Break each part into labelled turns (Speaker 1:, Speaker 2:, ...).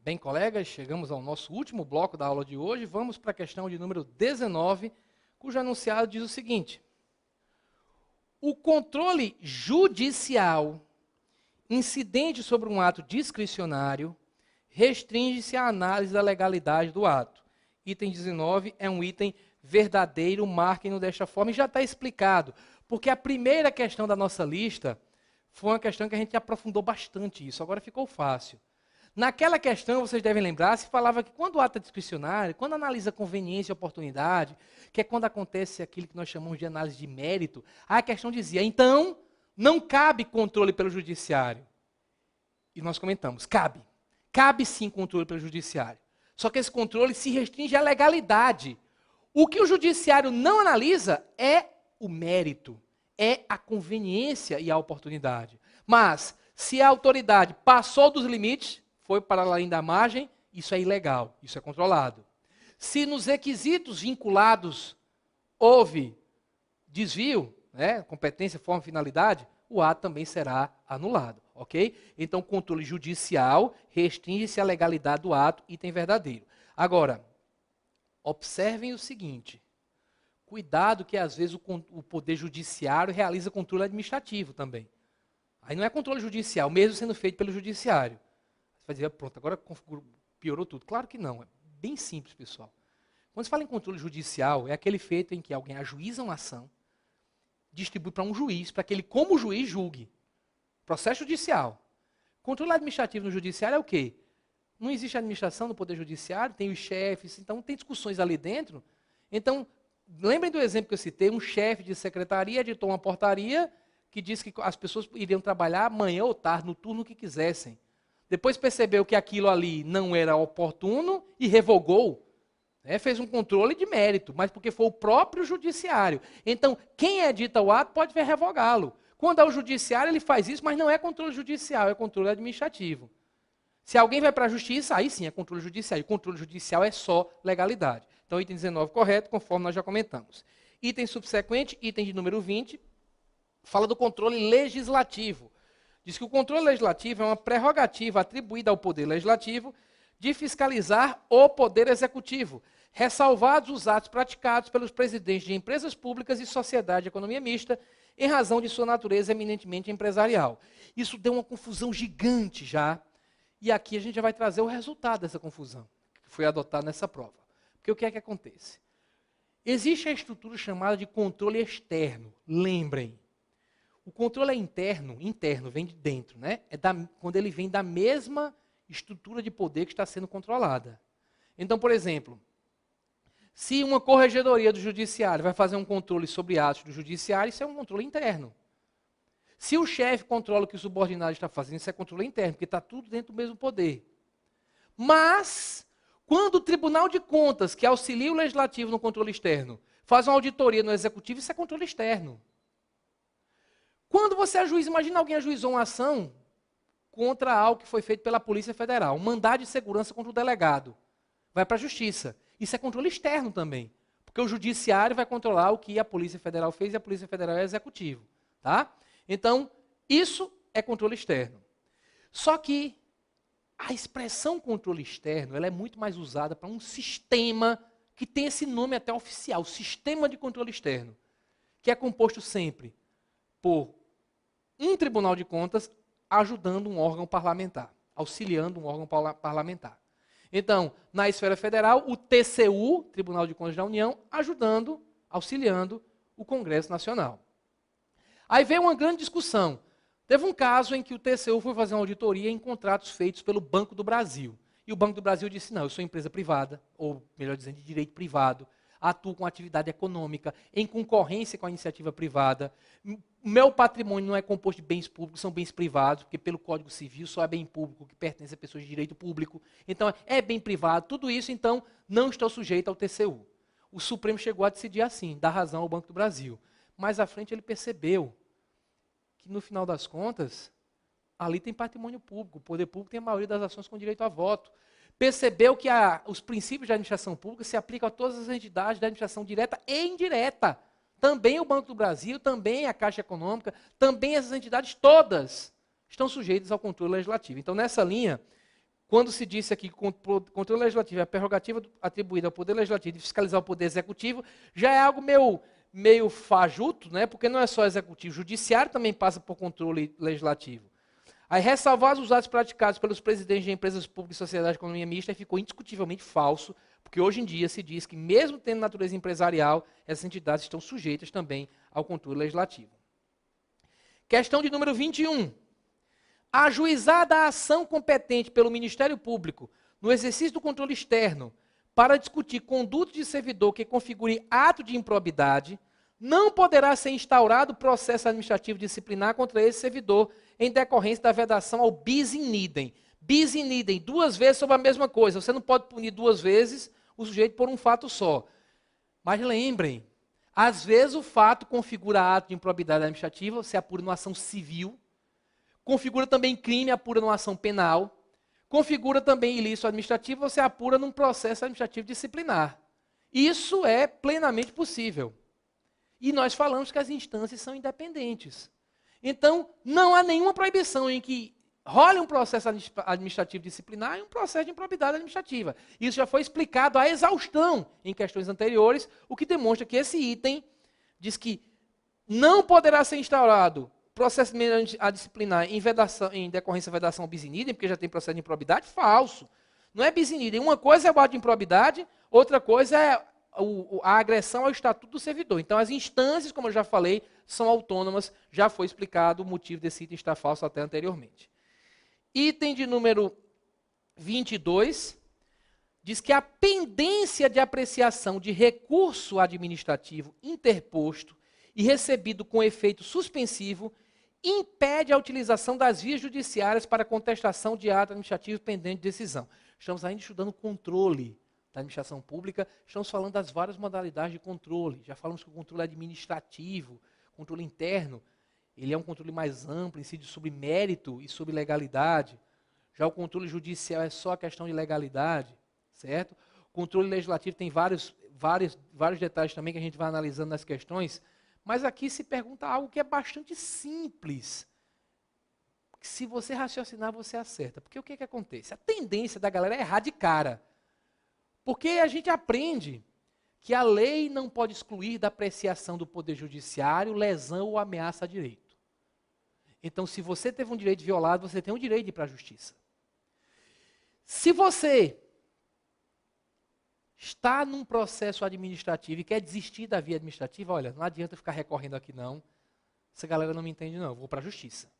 Speaker 1: Bem, colegas, chegamos ao nosso último bloco da aula de hoje. Vamos para a questão de número 19, cujo enunciado diz o seguinte: o controle judicial incidente sobre um ato discricionário restringe-se à análise da legalidade do ato. Item 19 é um item verdadeiro, marquem-no desta forma, e já está explicado, porque a primeira questão da nossa lista foi uma questão que a gente aprofundou bastante isso, agora ficou fácil. Naquela questão, vocês devem lembrar, se falava que quando o ato é discricionário, quando analisa conveniência e oportunidade, que é quando acontece aquilo que nós chamamos de análise de mérito, a questão dizia, então, não cabe controle pelo judiciário. E nós comentamos, cabe. Cabe sim controle pelo judiciário. Só que esse controle se restringe à legalidade. O que o judiciário não analisa é o mérito, é a conveniência e a oportunidade. Mas, se a autoridade passou dos limites, foi para além da margem, isso é ilegal, isso é controlado. Se nos requisitos vinculados houve desvio, competência, forma, finalidade, o ato também será anulado, ok? Então, o controle judicial restringe-se à legalidade do ato, item verdadeiro. Agora, observem o seguinte, cuidado que às vezes o poder judiciário realiza controle administrativo também. Aí não é controle judicial, mesmo sendo feito pelo judiciário. Você vai dizer, pronto, agora piorou tudo. Claro que não, é bem simples, pessoal. Quando se fala em controle judicial, é aquele feito em que alguém ajuiza uma ação, distribui para um juiz, para que ele, como juiz, julgue. Processo judicial. Controle administrativo no judiciário é o quê? Não existe administração no Poder Judiciário, tem os chefes, então tem discussões ali dentro. Então, lembrem do exemplo que eu citei, um chefe de secretaria editou uma portaria que diz que as pessoas iriam trabalhar amanhã ou tarde, no turno que quisessem. Depois percebeu que aquilo ali não era oportuno e revogou. Fez um controle de mérito, mas porque foi o próprio judiciário. Então, quem edita o ato pode vir revogá-lo. Quando é o judiciário, ele faz isso, mas não é controle judicial, é controle administrativo. Se alguém vai para a justiça, aí sim é controle judicial. E controle judicial é só legalidade. Então, item 19 correto, conforme nós já comentamos. Item subsequente, item de número 20, fala do controle legislativo. Diz que o controle legislativo é uma prerrogativa atribuída ao Poder Legislativo de fiscalizar o Poder Executivo, ressalvados os atos praticados pelos presidentes de empresas públicas e sociedade de economia mista, em razão de sua natureza eminentemente empresarial. Isso deu uma confusão gigante já, e aqui a gente já vai trazer o resultado dessa confusão, que foi adotado nessa prova. Porque o que é que acontece? Existe a estrutura chamada de controle externo, lembrem. O controle é interno, vem de dentro, quando ele vem da mesma estrutura de poder que está sendo controlada. Então, por exemplo, se uma corregedoria do judiciário vai fazer um controle sobre atos do judiciário, isso é um controle interno. Se o chefe controla o que o subordinado está fazendo, isso é controle interno, porque está tudo dentro do mesmo poder. Mas, quando o Tribunal de Contas, que auxilia o Legislativo no controle externo, faz uma auditoria no Executivo, isso é controle externo. Quando você ajuiza, imagina alguém ajuizou uma ação contra algo que foi feito pela Polícia Federal, um mandado de segurança contra o delegado. Vai para a Justiça. Isso é controle externo também, porque o Judiciário vai controlar o que a Polícia Federal fez e a Polícia Federal é Executivo. Tá? Então, isso é controle externo. Só que a expressão controle externo ela é muito mais usada para um sistema que tem esse nome até oficial, Sistema de Controle Externo, que é composto sempre por um Tribunal de Contas ajudando um órgão parlamentar, auxiliando um órgão parlamentar. Então, na esfera federal, o TCU, Tribunal de Contas da União, ajudando, auxiliando o Congresso Nacional. Aí veio uma grande discussão. Teve um caso em que o TCU foi fazer uma auditoria em contratos feitos pelo Banco do Brasil. E o Banco do Brasil disse, não, eu sou empresa privada, ou melhor dizendo, de direito privado, atuo com atividade econômica, em concorrência com a iniciativa privada. Meu patrimônio não é composto de bens públicos, são bens privados, porque pelo Código Civil só é bem público que pertence a pessoas de direito público. Então, é bem privado. Tudo isso, então, não estou sujeito ao TCU. O Supremo chegou a decidir assim, dar razão ao Banco do Brasil. Mais à frente, ele percebeu que, no final das contas, ali tem patrimônio público. O poder público tem a maioria das ações com direito a voto. Percebeu que os princípios da administração pública se aplicam a todas as entidades da administração direta e indireta. Também o Banco do Brasil, também a Caixa Econômica, também essas entidades todas estão sujeitas ao controle legislativo. Então, nessa linha, quando se disse aqui que o controle legislativo é a prerrogativa atribuída ao Poder Legislativo de fiscalizar o Poder Executivo, já é algo meio fajuto, né? Porque não é só executivo, o judiciário também passa por controle legislativo. Aí, ressalvar os atos praticados pelos presidentes de empresas públicas e sociedade de economia mista ficou indiscutivelmente falso, porque hoje em dia se diz que, mesmo tendo natureza empresarial, essas entidades estão sujeitas também ao controle legislativo. Questão de número 21. Ajuizada a ação competente pelo Ministério Público no exercício do controle externo para discutir conduta de servidor que configure ato de improbidade, não poderá ser instaurado processo administrativo disciplinar contra esse servidor em decorrência da vedação ao bis in idem. Bis in idem, duas vezes sobre a mesma coisa. Você não pode punir duas vezes o sujeito por um fato só. Mas lembrem, às vezes o fato configura ato de improbidade administrativa, você apura numa ação civil, configura também crime, apura numa ação penal, configura também ilícito administrativo, você apura num processo administrativo disciplinar. Isso é plenamente possível. E nós falamos que as instâncias são independentes. Então, não há nenhuma proibição em que role um processo administrativo disciplinar e um processo de improbidade administrativa. Isso já foi explicado à exaustão em questões anteriores, o que demonstra que esse item diz que não poderá ser instaurado processo a disciplinar em decorrência da vedação bis in idem, porque já tem processo de improbidade. Falso. Não é bis in idem. Uma coisa é o ato de improbidade, outra coisa é a agressão ao estatuto do servidor. Então, as instâncias, como eu já falei, são autônomas. Já foi explicado o motivo desse item estar falso até anteriormente. Item de número 22 diz que a pendência de apreciação de recurso administrativo interposto e recebido com efeito suspensivo impede a utilização das vias judiciárias para contestação de ato administrativo pendente de decisão. Estamos ainda estudando controle da administração pública, estamos falando das várias modalidades de controle. Já falamos que o controle administrativo, controle interno, ele é um controle mais amplo, incide sobre mérito e sobre legalidade. Já o controle judicial é só a questão de legalidade, certo? O controle legislativo tem vários detalhes também que a gente vai analisando nas questões, mas aqui se pergunta algo que é bastante simples. Se você raciocinar, você acerta. Porque o que acontece? A tendência da galera é errar de cara. Porque a gente aprende que a lei não pode excluir da apreciação do Poder Judiciário lesão ou ameaça a direito. Então, se você teve um direito violado, você tem o direito de ir para a justiça. Se você está num processo administrativo e quer desistir da via administrativa, olha, não adianta ficar recorrendo aqui não, essa galera não me entende não, eu vou para a justiça.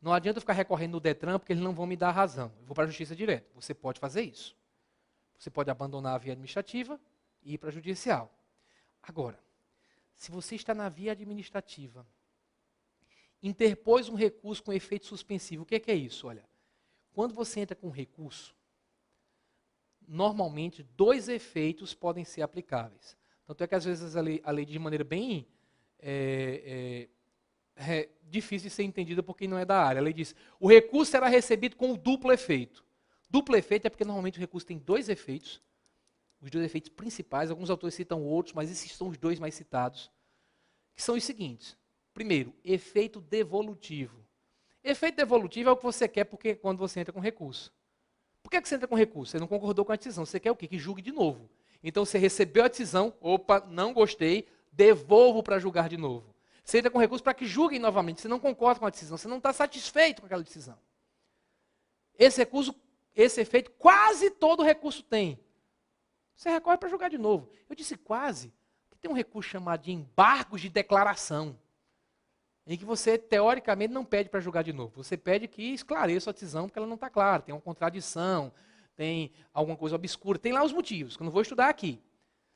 Speaker 1: Não adianta ficar recorrendo no Detran, porque eles não vão me dar razão, eu vou para a justiça direto. Você pode fazer isso. Você pode abandonar a via administrativa e ir para a judicial. Agora, se você está na via administrativa, interpôs um recurso com efeito suspensivo, o que é isso? Olha, quando você entra com um recurso, normalmente 2 efeitos podem ser aplicáveis. Tanto é que às vezes a lei de maneira bem difícil de ser entendida por quem não é da área. A lei diz, o recurso será recebido com um duplo efeito. Duplo efeito é porque normalmente o recurso tem 2 efeitos, os 2 efeitos principais, alguns autores citam outros, mas esses são os 2 mais citados, que são os seguintes. Primeiro, efeito devolutivo. Efeito devolutivo é o que você quer porque quando você entra com recurso. Por que você entra com recurso? Você não concordou com a decisão, você quer o quê? Que julgue de novo. Então você recebeu a decisão, opa, não gostei, devolvo para julgar de novo. Você entra com recurso para que julguem novamente, você não concorda com a decisão, você não está satisfeito com aquela decisão. Esse efeito quase todo recurso tem. Você recorre para julgar de novo. Eu disse quase, porque tem um recurso chamado de embargos de declaração, em que você, teoricamente, não pede para julgar de novo. Você pede que esclareça a decisão, porque ela não está clara. Tem uma contradição, tem alguma coisa obscura. Tem lá os motivos, que eu não vou estudar aqui.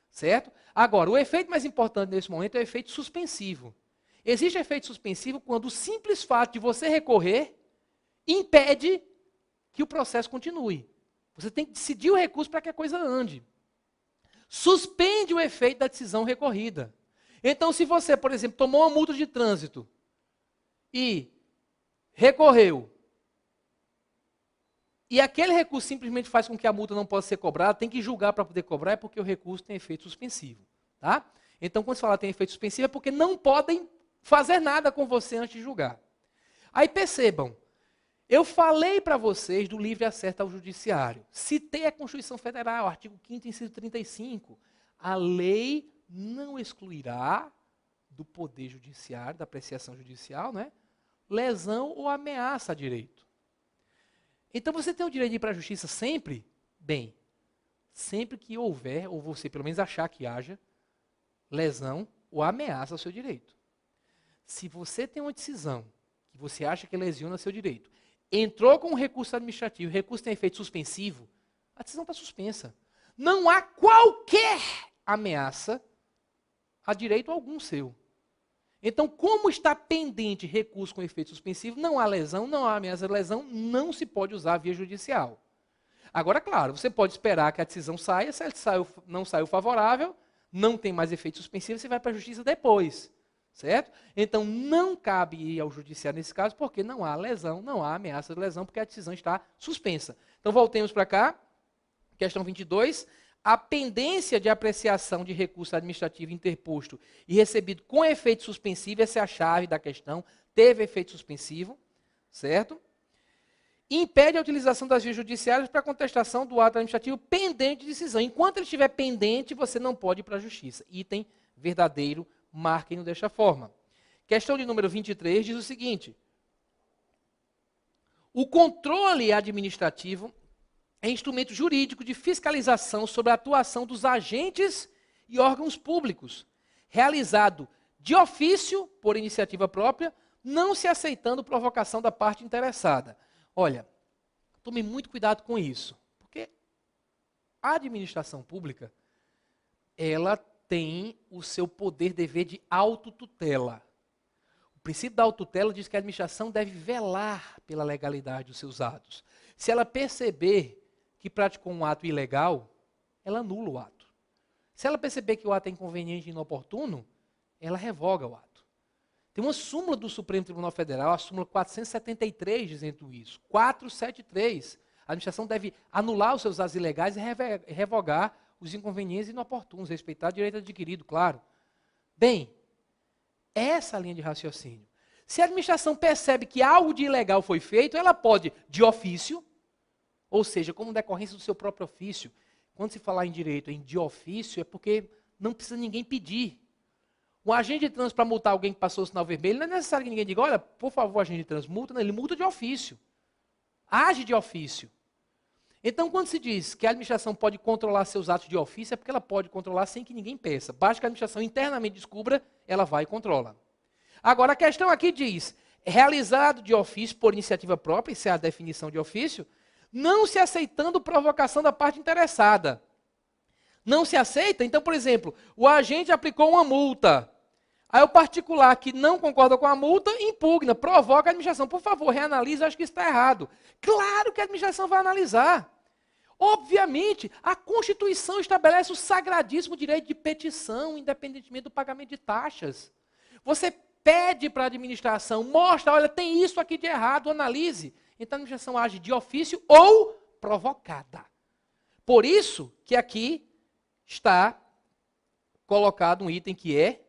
Speaker 1: Certo? Agora, o efeito mais importante nesse momento é o efeito suspensivo. Existe efeito suspensivo quando o simples fato de você recorrer impede que o processo continue. Você tem que decidir o recurso para que a coisa ande. Suspende o efeito da decisão recorrida. Então, se você, por exemplo, tomou uma multa de trânsito e recorreu, e aquele recurso simplesmente faz com que a multa não possa ser cobrada, tem que julgar para poder cobrar, é porque o recurso tem efeito suspensivo. Tá? Então, quando se fala tem efeito suspensivo, é porque não podem fazer nada com você antes de julgar. Aí percebam, Eu falei para vocês do livre acesso ao judiciário. Citei a Constituição Federal, artigo 5º, inciso 35. A lei não excluirá do poder judiciário, da apreciação judicial, né, lesão ou ameaça a direito. Então você tem o direito de ir para a justiça sempre? Bem, sempre que houver, ou você pelo menos achar que haja, lesão ou ameaça ao seu direito. Se você tem uma decisão que você acha que lesiona seu direito, entrou com um recurso administrativo, o recurso tem efeito suspensivo, a decisão está suspensa. Não há qualquer ameaça a direito algum seu. Então, como está pendente recurso com efeito suspensivo, não há lesão, não há ameaça de lesão, não se pode usar a via judicial. Agora, claro, você pode esperar que a decisão saia, se ela não saiu favorável, não tem mais efeito suspensivo, você vai para a justiça depois. Certo? Então, não cabe ir ao judiciário nesse caso, porque não há lesão, não há ameaça de lesão, porque a decisão está suspensa. Então, voltemos para cá. Questão 22. A pendência de apreciação de recurso administrativo interposto e recebido com efeito suspensivo, essa é a chave da questão, teve efeito suspensivo, certo? Impede a utilização das vias judiciárias para contestação do ato administrativo pendente de decisão. Enquanto ele estiver pendente, você não pode ir para a justiça. Item verdadeiro, marquem-no desta forma. Questão de número 23 diz o seguinte: o controle administrativo é instrumento jurídico de fiscalização sobre a atuação dos agentes e órgãos públicos, realizado de ofício, por iniciativa própria, não se aceitando provocação da parte interessada. Olha, tome muito cuidado com isso, porque a administração pública, ela tem o seu poder dever de autotutela. O princípio da autotutela diz que a administração deve velar pela legalidade dos seus atos. Se ela perceber que praticou um ato ilegal, ela anula o ato. Se ela perceber que o ato é inconveniente e inoportuno, ela revoga o ato. Tem uma súmula do Supremo Tribunal Federal, a súmula 473, dizendo isso. 473. A administração deve anular os seus atos ilegais e revogar os inconvenientes inoportunos, respeitar o direito adquirido, claro. Bem, essa é a linha de raciocínio. Se a administração percebe que algo de ilegal foi feito, ela pode, de ofício, ou seja, como decorrência do seu próprio ofício. Quando se falar em direito em de ofício, é porque não precisa ninguém pedir. O agente de trânsito, para multar alguém que passou o sinal vermelho, não é necessário que ninguém diga, olha, por favor, agente de trânsito, multa. Não, ele multa de ofício. Age de ofício. Então, quando se diz que a administração pode controlar seus atos de ofício, é porque ela pode controlar sem que ninguém peça. Basta que a administração internamente descubra, ela vai e controla. Agora, a questão aqui diz, realizado de ofício por iniciativa própria, isso é a definição de ofício, não se aceitando provocação da parte interessada. Não se aceita? Então, por exemplo, o agente aplicou uma multa. Aí o particular que não concorda com a multa, impugna, provoca a administração. Por favor, reanalise, acho que isso está errado. Claro que a administração vai analisar. Obviamente, a Constituição estabelece o sagradíssimo direito de petição, independentemente do pagamento de taxas. Você pede para a administração, mostra, olha, tem isso aqui de errado, analise. Então a administração age de ofício ou provocada. Por isso que aqui está colocado um item que é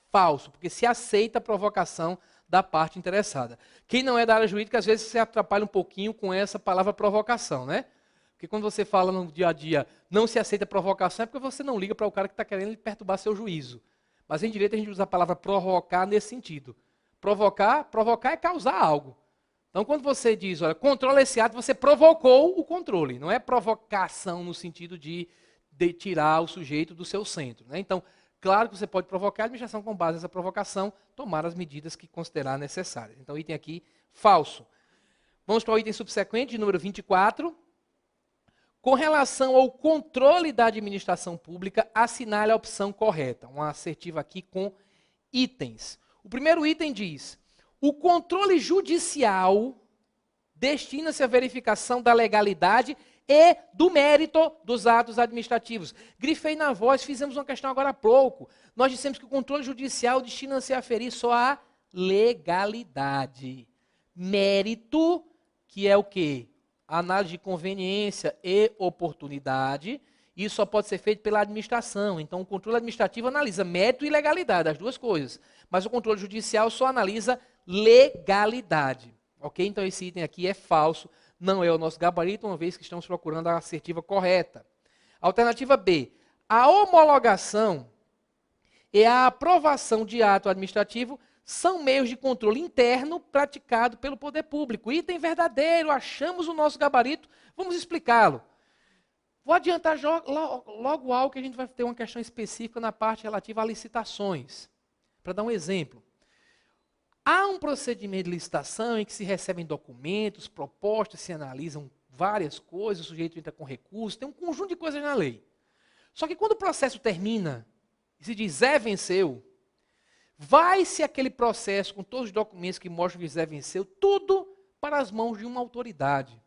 Speaker 1: falso, porque se aceita a provocação da parte interessada. Quem não é da área jurídica, às vezes se atrapalha um pouquinho com essa palavra provocação, né? Porque quando você fala no dia a dia, não se aceita provocação, é porque você não liga para o cara que está querendo perturbar seu juízo. Mas em direito a gente usa a palavra provocar nesse sentido. Provocar é causar algo. Então quando você diz, olha, controla esse ato, você provocou o controle. Não é provocação no sentido de tirar o sujeito do seu centro, né? Então, claro que você pode provocar, a administração, com base nessa provocação, tomar as medidas que considerar necessárias. Então, item aqui, falso. Vamos para o item subsequente, de número 24. Com relação ao controle da administração pública, assinale a opção correta. Uma assertiva aqui com itens. O primeiro item diz, o controle judicial destina-se à verificação da legalidade e do mérito dos atos administrativos. Grifei na voz, fizemos uma questão agora há pouco. Nós dissemos que o controle judicial destina-se a aferir só a legalidade. Mérito, que é o quê? Análise de conveniência e oportunidade. Isso só pode ser feito pela administração. Então, o controle administrativo analisa mérito e legalidade, as duas coisas. Mas o controle judicial só analisa legalidade. Ok? Então esse item aqui é falso, não é o nosso gabarito, uma vez que estamos procurando a assertiva correta. Alternativa B. A homologação e a aprovação de ato administrativo são meios de controle interno praticado pelo poder público. Item verdadeiro, achamos o nosso gabarito, vamos explicá-lo. Vou adiantar logo algo que a gente vai ter uma questão específica na parte relativa a licitações. Para dar um exemplo. Há um procedimento de licitação em que se recebem documentos, propostas, se analisam várias coisas, o sujeito entra com recurso, tem um conjunto de coisas na lei. Só que quando o processo termina, e se diz Zé venceu, vai-se aquele processo com todos os documentos que mostram que Zé venceu, tudo para as mãos de uma autoridade,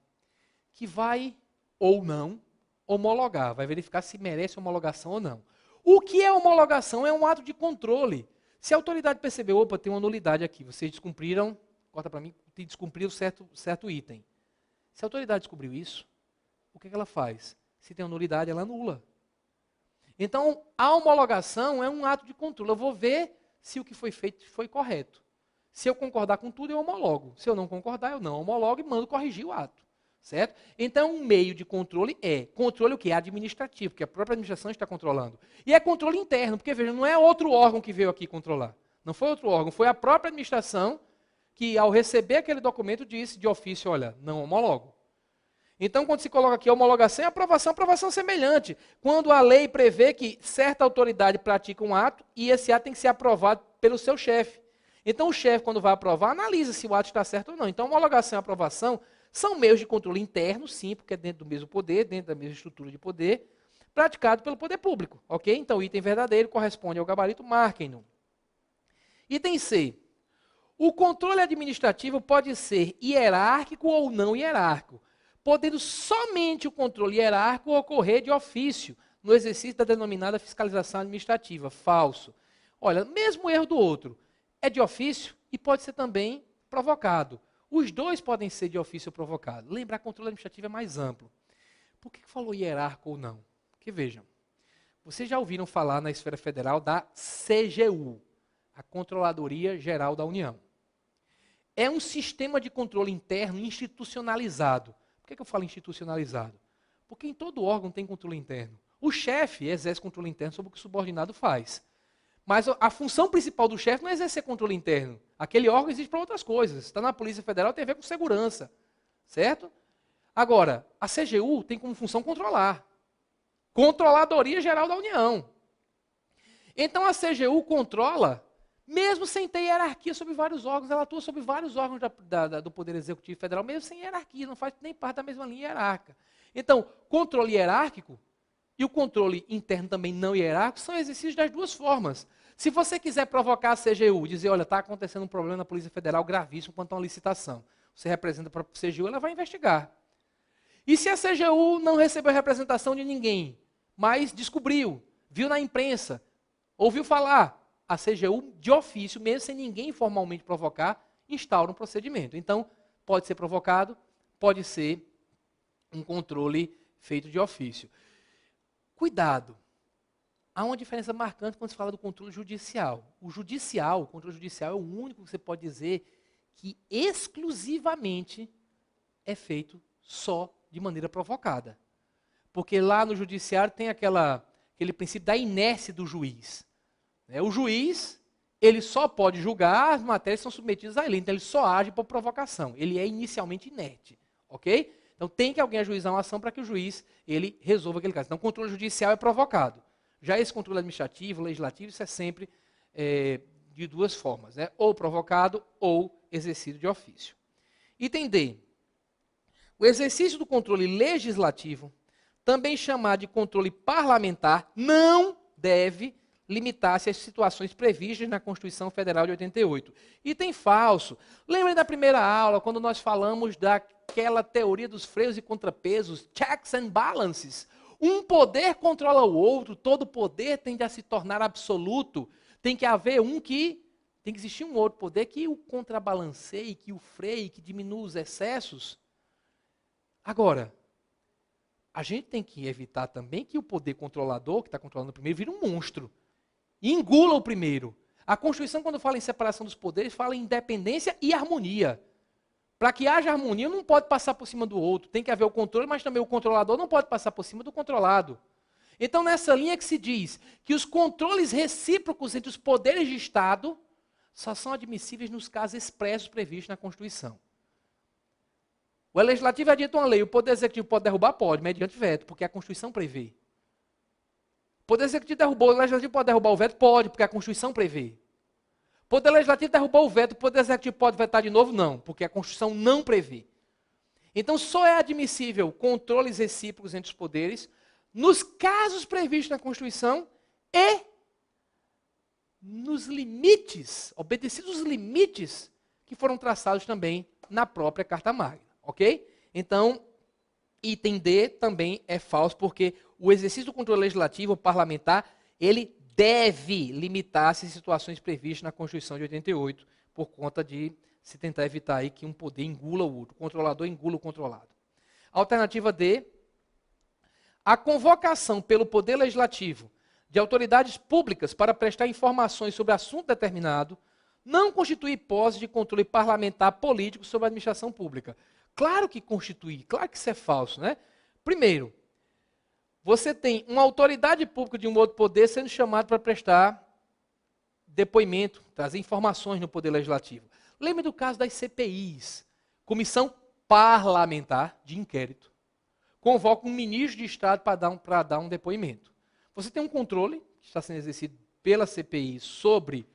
Speaker 1: que vai ou não homologar, vai verificar se merece homologação ou não. O que é homologação? É um ato de controle. Se a autoridade percebeu, opa, tem uma nulidade aqui, vocês descumpriram, corta para mim, descumpriram certo item. Se a autoridade descobriu isso, o que ela faz? Se tem uma nulidade, ela anula. Então, a homologação é um ato de controle. Eu vou ver se o que foi feito foi correto. Se eu concordar com tudo, eu homologo. Se eu não concordar, eu não homologo e mando corrigir o ato. Certo? Então, um meio de controle é controle o que? Administrativo, que a própria administração está controlando. E é controle interno, porque, veja, não é outro órgão que veio aqui controlar. Não foi outro órgão, foi a própria administração que, ao receber aquele documento, disse de ofício, olha, não homologo. Então, quando se coloca aqui homologação e aprovação semelhante. Quando a lei prevê que certa autoridade pratica um ato e esse ato tem que ser aprovado pelo seu chefe. Então, o chefe, quando vai aprovar, analisa se o ato está certo ou não. Então, homologação e aprovação são meios de controle interno, sim, porque é dentro do mesmo poder, dentro da mesma estrutura de poder, praticado pelo poder público. Ok? Então, o item verdadeiro corresponde ao gabarito, marquem-no. Item C. O controle administrativo pode ser hierárquico ou não hierárquico, podendo somente o controle hierárquico ocorrer de ofício, no exercício da denominada fiscalização administrativa. Falso. Olha, mesmo erro do outro, é de ofício e pode ser também provocado. Os dois podem ser de ofício ou provocado. Lembrar, controle administrativo é mais amplo. Por que falou hierárquico ou não? Porque vejam, vocês já ouviram falar na esfera federal da CGU, a Controladoria Geral da União. É um sistema de controle interno institucionalizado. Por que eu falo institucionalizado? Porque em todo órgão tem controle interno. O chefe exerce controle interno sobre o que o subordinado faz. Mas a função principal do chefe não é exercer controle interno. Aquele órgão existe para outras coisas. Está na Polícia Federal, tem a ver com segurança. Certo? Agora, a CGU tem como função controlar. Controladoria Geral da União. Então a CGU controla, mesmo sem ter hierarquia sobre vários órgãos. Ela atua sobre vários órgãos do Poder Executivo Federal, mesmo sem hierarquia. Não faz nem parte da mesma linha hierárquica. Então, controle hierárquico e o controle interno também não hierárquico são exercícios das duas formas. Se você quiser provocar a CGU, dizer, olha, está acontecendo um problema na Polícia Federal gravíssimo quanto a uma licitação. Você representa para a CGU, ela vai investigar. E se a CGU não recebeu representação de ninguém, mas descobriu, viu na imprensa, ouviu falar, a CGU, de ofício, mesmo sem ninguém formalmente provocar, instaura um procedimento. Então, pode ser provocado, pode ser um controle feito de ofício. Cuidado. Há uma diferença marcante quando se fala do controle judicial. O controle judicial é o único que você pode dizer que exclusivamente é feito só de maneira provocada. Porque lá no judiciário tem aquele princípio da inércia do juiz. O juiz, ele só pode julgar as matérias que são submetidas a ele, então ele só age por provocação. Ele é inicialmente inerte, ok? Então tem que alguém ajuizar uma ação para que o juiz ele resolva aquele caso. Então o controle judicial é provocado. Já esse controle administrativo, legislativo, isso é sempre de duas formas, ou provocado ou exercido de ofício. Item D. O exercício do controle legislativo, também chamado de controle parlamentar, não deve limitar-se às situações previstas na Constituição Federal de 88. Item falso. Lembrem da primeira aula, quando nós falamos daquela teoria dos freios e contrapesos, checks and balances. Um poder controla o outro, todo poder tende a se tornar absoluto. Tem que existir um outro poder que o contrabalanceie, que o freie, que diminua os excessos. Agora, a gente tem que evitar também que o poder controlador, que está controlando o primeiro, vire um monstro. E engula o primeiro. A Constituição, quando fala em separação dos poderes, fala em independência e harmonia. Para que haja harmonia, um não pode passar por cima do outro. Tem que haver o controle, mas também o controlador não pode passar por cima do controlado. Então, nessa linha que se diz que os controles recíprocos entre os poderes de Estado só são admissíveis nos casos expressos previstos na Constituição. O Legislativo edita uma lei, o Poder Executivo pode derrubar? Pode, mediante veto, porque a Constituição prevê. O Poder Executivo derrubou, o Legislativo pode derrubar o veto? Pode, porque a Constituição prevê. O Poder Legislativo derrubou o veto, o Poder Executivo pode vetar de novo? Não, porque a Constituição não prevê. Então, só é admissível controles recíprocos entre os poderes nos casos previstos na Constituição e nos limites, obedecidos os limites que foram traçados também na própria Carta Magna, ok? Então, item D também é falso, porque o exercício do controle legislativo ou parlamentar, ele deve limitar-se a situações previstas na Constituição de 88, por conta de se tentar evitar aí que um poder engula o outro, o controlador engula o controlado. Alternativa D, a convocação pelo Poder Legislativo de autoridades públicas para prestar informações sobre assunto determinado não constitui hipótese de controle parlamentar político sobre a administração pública. Claro que constitui, claro que isso é falso, né? Primeiro, você tem uma autoridade pública de um outro poder sendo chamado para prestar depoimento, trazer informações no Poder Legislativo. Lembre do caso das CPIs, Comissão Parlamentar de Inquérito. Convoca um ministro de Estado para dar um depoimento. Você tem um controle que está sendo exercido pela CPI sobre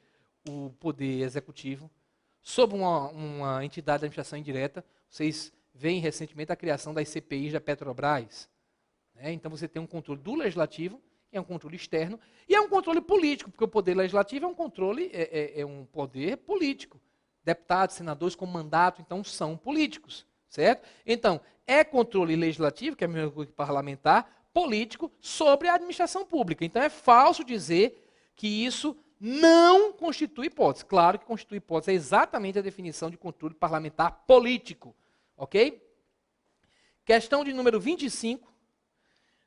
Speaker 1: o Poder Executivo, sobre uma entidade de administração indireta. Vocês veem recentemente a criação das CPIs da Petrobras. Então você tem um controle do Legislativo, que é um controle externo, e é um controle político, porque o Poder Legislativo é um controle, é um poder político. Deputados, senadores com mandato, então são políticos, certo? Então, é controle legislativo, que é a mesma coisa que parlamentar, político, sobre a administração pública. Então é falso dizer que isso não constitui hipótese. Claro que constitui hipótese, é exatamente a definição de controle parlamentar político, ok? Questão de número 25.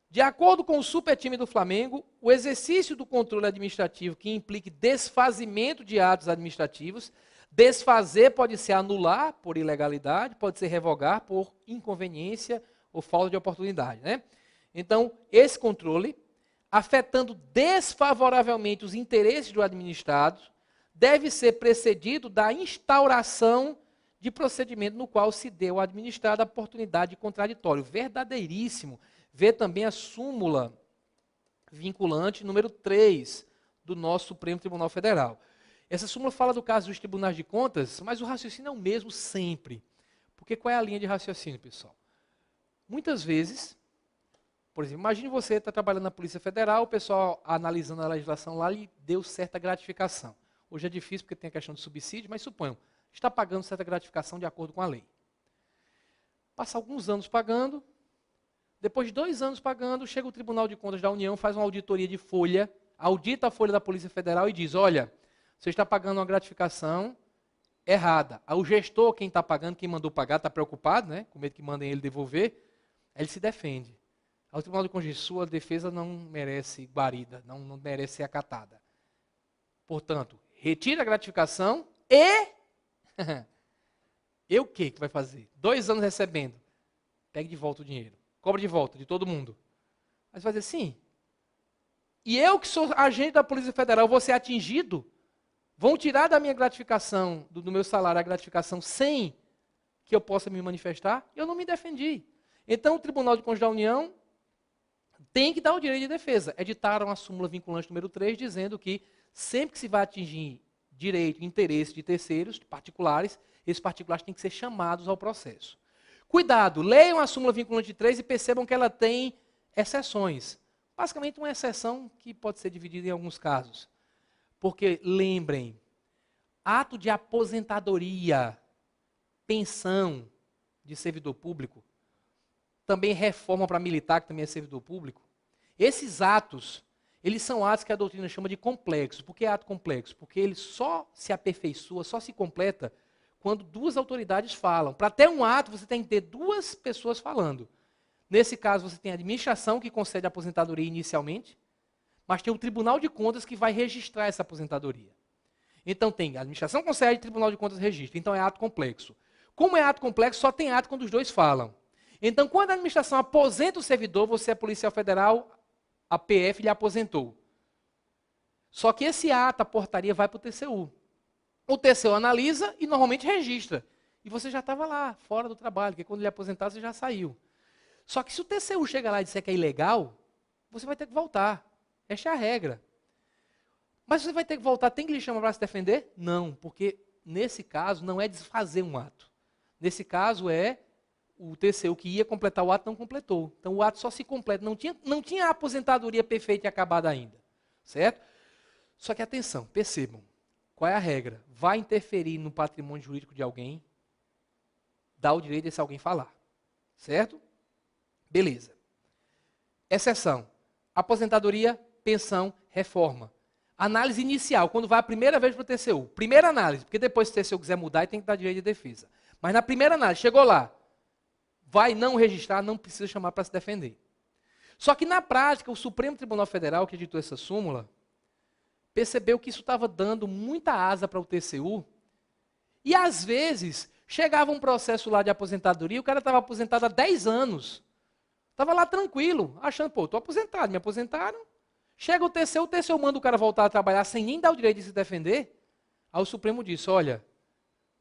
Speaker 1: De acordo com o supertime do Flamengo, o exercício do controle administrativo que implique desfazimento de atos administrativos, desfazer pode ser anular por ilegalidade, pode ser revogar por inconveniência ou falta de oportunidade, né? Então, esse controle, afetando desfavoravelmente os interesses do administrado, deve ser precedido da instauração de procedimento no qual se deu ao administrado a oportunidade de contraditório. Verdadeiríssimo. Vê também a súmula vinculante número 3 do nosso Supremo Tribunal Federal. Essa súmula fala do caso dos tribunais de contas, mas o raciocínio é o mesmo sempre. Porque qual é a linha de raciocínio, pessoal? Muitas vezes, por exemplo, imagine você está trabalhando na Polícia Federal, o pessoal analisando a legislação lá lhe deu certa gratificação. Hoje é difícil porque tem a questão de subsídio, mas suponham, está pagando certa gratificação de acordo com a lei. Passa alguns anos pagando, depois de 2 anos pagando, chega o Tribunal de Contas da União, faz uma auditoria de folha, audita a folha da Polícia Federal e diz, olha, você está pagando uma gratificação errada. O gestor, quem está pagando, quem mandou pagar, está preocupado, né, com medo que mandem ele devolver, aí ele se defende. Aí o Tribunal de Contas diz, sua defesa não merece guarida, não merece ser acatada. Portanto, retira a gratificação e... E o que vai fazer? 2 anos recebendo. Pegue de volta o dinheiro. Cobra de volta, de todo mundo. Mas vai dizer, sim. E eu que sou agente da Polícia Federal, vou ser atingido? Vão tirar da minha gratificação, do meu salário, a gratificação sem que eu possa me manifestar? Eu não me defendi. Então, o Tribunal de Contas da União tem que dar o direito de defesa. Editaram a súmula vinculante número 3, dizendo que sempre que se vai atingir direito e interesse de terceiros, de particulares, esses particulares têm que ser chamados ao processo. Cuidado, leiam a súmula vinculante 3 e percebam que ela tem exceções. Basicamente uma exceção que pode ser dividida em alguns casos. Porque, lembrem, ato de aposentadoria, pensão de servidor público, também reforma para militar, que também é servidor público, esses atos, eles são atos que a doutrina chama de complexos. Por que ato complexo? Porque ele só se aperfeiçoa, só se completa quando 2 autoridades falam. Para ter um ato, você tem que ter 2 pessoas falando. Nesse caso, você tem a administração que concede a aposentadoria inicialmente, mas tem o Tribunal de Contas que vai registrar essa aposentadoria. Então tem a administração concede, o Tribunal de Contas registra. Então é ato complexo. Como é ato complexo, só tem ato quando os dois falam. Então, quando a administração aposenta o servidor, você é policial federal, a PF lhe aposentou. Só que esse ato, a portaria, vai para o TCU. O TCU analisa e normalmente registra. E você já estava lá, fora do trabalho, porque quando ele aposentar, você já saiu. Só que se o TCU chegar lá e disser que é ilegal, você vai ter que voltar. Esta é a regra. Mas você vai ter que voltar, tem que lhe chamar para se defender? Não, porque nesse caso não é desfazer um ato. Nesse caso é o TCU que ia completar o ato não completou. Então o ato só se completa. Não tinha a aposentadoria perfeita e acabada ainda. Certo? Só que atenção, percebam. Qual é a regra? Vai interferir no patrimônio jurídico de alguém, dá o direito desse alguém falar. Certo? Beleza. Exceção. Aposentadoria, pensão, reforma. Análise inicial, quando vai a primeira vez para o TCU. Primeira análise, porque depois se o TCU quiser mudar, tem que dar direito de defesa. Mas na primeira análise, chegou lá, vai não registrar, não precisa chamar para se defender. Só que na prática, o Supremo Tribunal Federal, que editou essa súmula, percebeu que isso estava dando muita asa para o TCU, e às vezes, chegava um processo lá de aposentadoria, o cara estava aposentado há 10 anos, estava lá tranquilo, achando, pô, estou aposentado, me aposentaram. Chega o TCU manda o cara voltar a trabalhar sem nem dar o direito de se defender. Aí o Supremo disse, olha,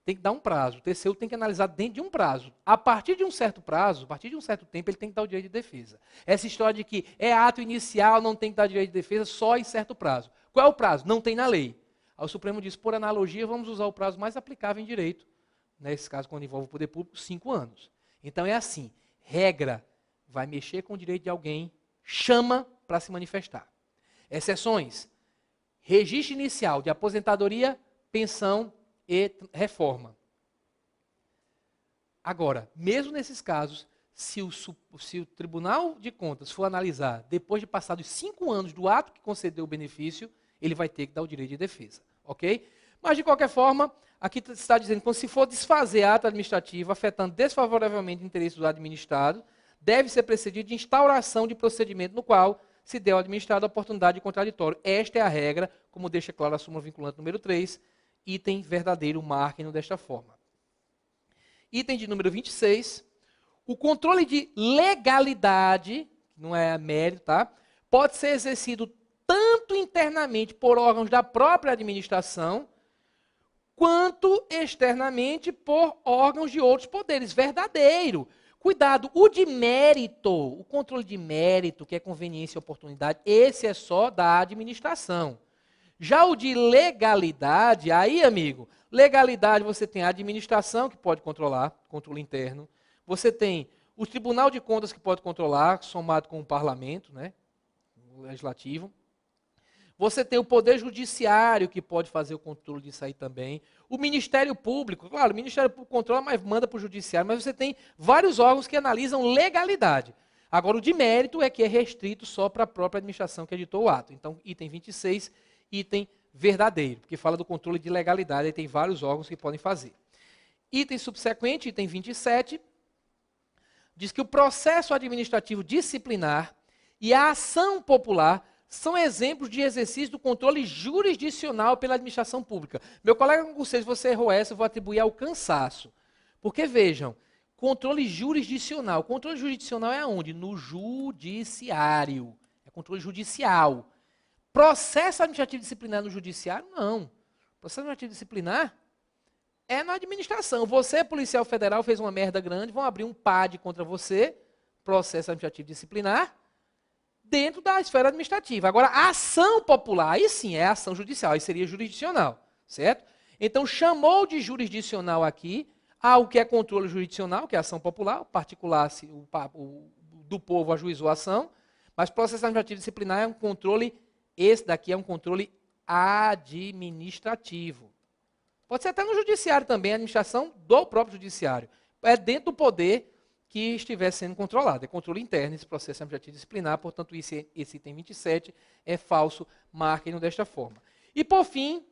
Speaker 1: tem que dar um prazo, o TCU tem que analisar dentro de um prazo. A partir de um certo prazo, a partir de um certo tempo, ele tem que dar o direito de defesa. Essa história de que é ato inicial, não tem que dar direito de defesa só em certo prazo. Qual é o prazo? Não tem na lei. Aí o Supremo disse, por analogia, vamos usar o prazo mais aplicável em direito, nesse caso, quando envolve o poder público, 5 anos. Então é assim, regra, vai mexer com o direito de alguém, chama para se manifestar. Exceções, registro inicial de aposentadoria, pensão e reforma. Agora, mesmo nesses casos, se o Tribunal de Contas for analisar, depois de passados 5 anos do ato que concedeu o benefício, ele vai ter que dar o direito de defesa. Ok? Mas, de qualquer forma, aqui está dizendo que se for desfazer ato administrativo afetando desfavoravelmente o interesse do administrado, deve ser precedido de instauração de procedimento no qual se deu ao administrado a oportunidade de contraditório. Esta é a regra, como deixa claro a súmula vinculante número 3, item verdadeiro, marquem-no desta forma. Item de número 26, o controle de legalidade, não é mérito, tá? Pode ser exercido tanto internamente por órgãos da própria administração, quanto externamente por órgãos de outros poderes. Verdadeiro. Cuidado, o de mérito, o controle de mérito, que é conveniência e oportunidade, esse é só da administração. Já o de legalidade, aí, amigo, legalidade você tem a administração que pode controlar, controle interno. Você tem o Tribunal de Contas que pode controlar, somado com o parlamento, né, o legislativo. Você tem o Poder Judiciário que pode fazer o controle disso aí também. O Ministério Público, claro, o Ministério Público controla, mas manda para o Judiciário. Mas você tem vários órgãos que analisam legalidade. Agora, o de mérito é que é restrito só para a própria administração que editou o ato. Então, item 26, item verdadeiro, porque fala do controle de legalidade, e tem vários órgãos que podem fazer. Item subsequente, item 27, diz que o processo administrativo disciplinar e a ação popular são exemplos de exercício do controle jurisdicional pela administração pública. Meu colega concurseiro, se você errou essa, eu vou atribuir ao cansaço. Porque, vejam, controle jurisdicional. Controle jurisdicional é aonde? No judiciário. É controle judicial. Processo administrativo disciplinar no judiciário? Não. Processo administrativo disciplinar é na administração. Você, policial federal, fez uma merda grande, vão abrir um PAD contra você, processo administrativo disciplinar, dentro da esfera administrativa. Agora, a ação popular, aí sim é ação judicial, aí seria jurisdicional, certo? Então, chamou de jurisdicional aqui ao que é controle jurisdicional, que é ação popular, o particular, do povo ajuizou a ação, mas processo administrativo disciplinar é um controle, esse daqui é um controle administrativo. Pode ser até no judiciário também, a administração do próprio judiciário. É dentro do poder que estiver sendo controlado. É controle interno esse processo administrativo disciplinar, portanto, esse item 27 é falso, marquem-no desta forma. E, por fim,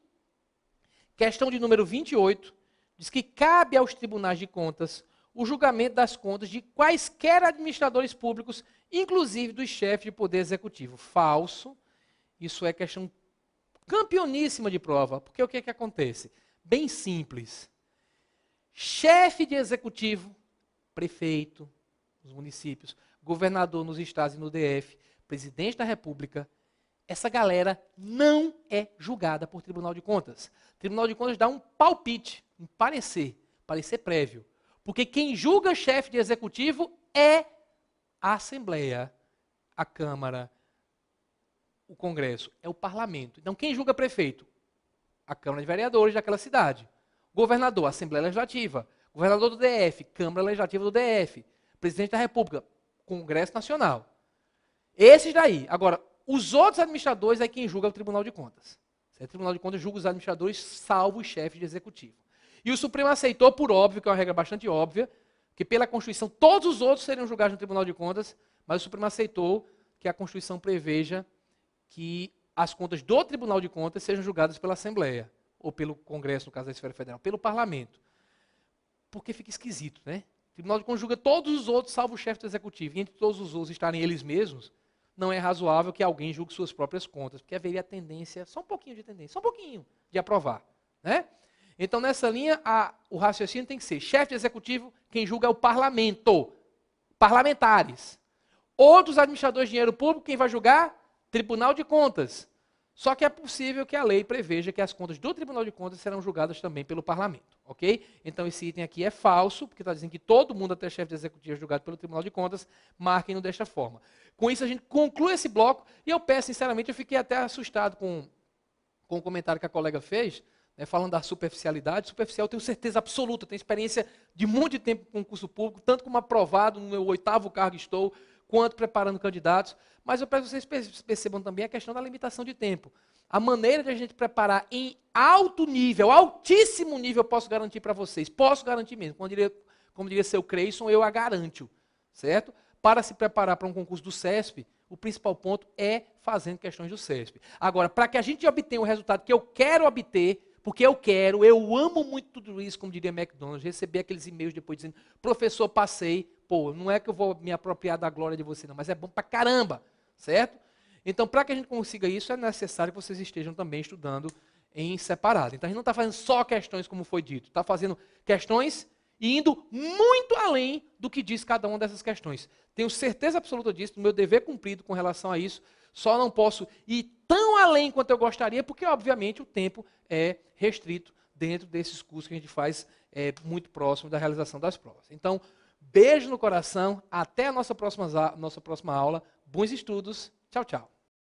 Speaker 1: questão de número 28, diz que cabe aos tribunais de contas o julgamento das contas de quaisquer administradores públicos, inclusive dos chefes de poder executivo. Falso, isso é questão campeoníssima de prova, porque o que acontece? Bem simples. chefe de executivo, prefeito nos municípios, governador nos estados e no DF, presidente da República, essa galera não é julgada por Tribunal de Contas. O Tribunal de Contas dá um palpite, um parecer prévio. Porque quem julga chefe de executivo é a Assembleia, a Câmara, o Congresso, é o Parlamento. Então quem julga prefeito? A Câmara de Vereadores daquela cidade. Governador, Assembleia Legislativa. Governador do DF, Câmara Legislativa do DF. Presidente da República, Congresso Nacional. Esses daí. Agora, os outros administradores é quem julga o Tribunal de Contas. O Tribunal de Contas julga os administradores, salvo os chefes de executivo. E o Supremo aceitou, por óbvio, que é uma regra bastante óbvia, que pela Constituição todos os outros seriam julgados no Tribunal de Contas, mas o Supremo aceitou que a Constituição preveja que as contas do Tribunal de Contas sejam julgadas pela Assembleia, ou pelo Congresso, no caso da Esfera Federal, pelo Parlamento. Porque fica esquisito, né? O Tribunal de Contas julga todos os outros, salvo o chefe do executivo. E entre todos os outros estarem eles mesmos, não é razoável que alguém julgue suas próprias contas, porque haveria a tendência, só um pouquinho de tendência, só um pouquinho de aprovar, né? Então, nessa linha, o raciocínio tem que ser chefe de executivo, quem julga é o parlamento, parlamentares. Outros administradores de dinheiro público, quem vai julgar? Tribunal de Contas. Só que é possível que a lei preveja que as contas do Tribunal de Contas serão julgadas também pelo parlamento, ok? Então, esse item aqui é falso, porque está dizendo que todo mundo, até chefe de executivo, é julgado pelo Tribunal de Contas, marquem-no desta forma. Com isso, a gente conclui esse bloco, e eu peço, sinceramente, eu fiquei até assustado com o comentário que a colega fez, falando da superficialidade. Superficial, eu tenho certeza absoluta, tenho experiência de muito tempo com concurso público, tanto como aprovado, no meu 8º cargo estou, quanto preparando candidatos. Mas eu peço que vocês percebam também a questão da limitação de tempo. A maneira de a gente preparar em alto nível, altíssimo nível, eu posso garantir para vocês, posso garantir mesmo, como diria seu Creyson, eu a garanto, certo? Para se preparar para um concurso do CESP, o principal ponto é fazendo questões do CESP. Agora, para que a gente obtenha o resultado que eu quero obter, porque eu amo muito tudo isso, como diria McDonald's, receber aqueles e-mails depois dizendo, professor, passei, pô, não é que eu vou me apropriar da glória de você não, mas é bom pra caramba, certo? Então, para que a gente consiga isso, é necessário que vocês estejam também estudando em separado. Então, a gente não está fazendo só questões, como foi dito, está fazendo questões e indo muito além do que diz cada uma dessas questões. Tenho certeza absoluta disso, do meu dever cumprido com relação a isso, só não posso ir tão além quanto eu gostaria, porque, obviamente, o tempo é restrito dentro desses cursos que a gente faz muito próximo da realização das provas. Então, beijo no coração, até a nossa próxima aula, bons estudos, tchau, tchau.